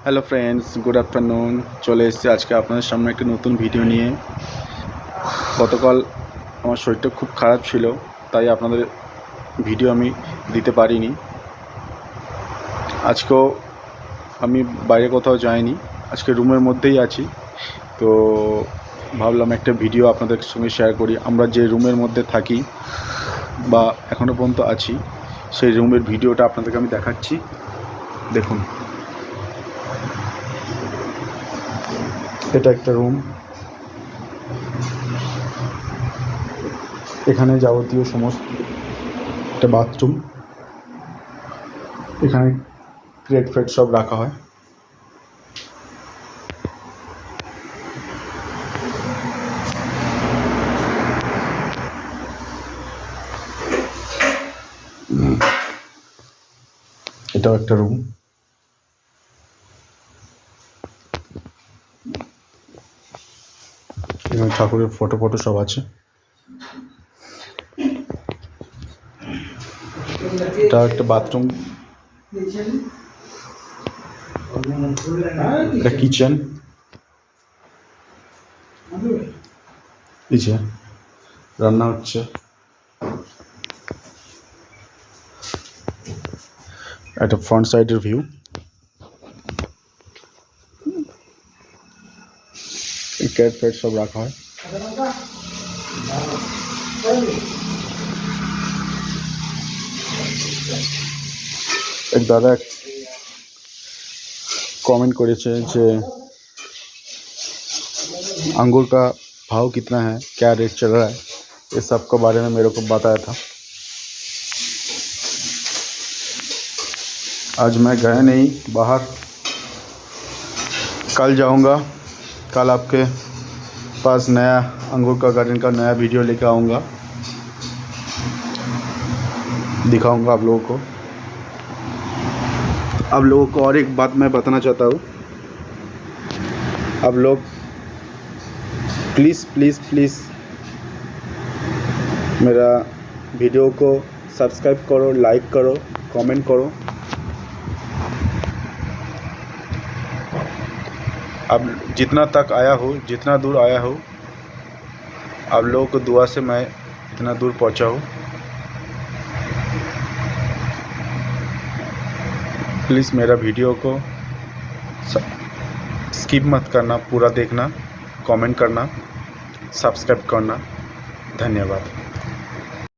Hello friends, good afternoon. চলে এসেছি আজকে আপনাদের সামনে একটি নতুন ভিডিও নিয়ে। গতকাল আমার শরীরটা খুব খারাপ ছিল, তাই আপনাদের ভিডিও আমি দিতে পারিনি। আজকেও আমি বাইরে কোথাও যাইনি, আজকে রুমের মধ্যেই আছি। তো ভাবলাম একটা ভিডিও আপনাদের সঙ্গে শেয়ার করি। আমরা যে রুমের মধ্যে থাকি বা এখনও পর্যন্ত আছি, সেই রুমের ভিডিওটা আপনাদেরকে আমি দেখাচ্ছি। দেখুন, এটা একটা রুম। এখানে যাবতীয় সমস্ত একটা বাথরুম, এখানে ক্রেট ফ্রেট সব রাখা হয়। এটাও একটা রুম। এখানে ঠাকুরের ফটো সব আছে। এটা একটা বাথরুম, এটা কিচেন। এই যে রান্না হচ্ছে। একটা ফ্রন্ট সাইডের ভিউ। এই ক্যাট ফ্যাট সব রাখা হয়। एक दादा कमेंट करेছে যে अंगूर का भाव कितना है, क्या रेट चल रहा है, ये सब के बारे में मेरे को बताया था। आज मैं गया नहीं बाहर, कल जाऊंगा। कल आपके पास नया अंगूर का गार्डन का नया वीडियो लेकर आऊँगा, दिखाऊंगा आप लोगों को। आप लोगों को और एक बात मैं बताना चाहता हूँ, आप लोग प्लीज़ प्लीज़ प्लीज़ मेरा वीडियो को सब्सक्राइब करो, लाइक करो, कमेंट करो। अब जितना तक आया हो, जितना दूर आया हो, आप लोगों को दुआ से मैं इतना दूर पहुंचा हूँ। प्लीज़ मेरा वीडियो को स्किप मत करना, पूरा देखना, कमेंट करना, सब्सक्राइब करना। धन्यवाद।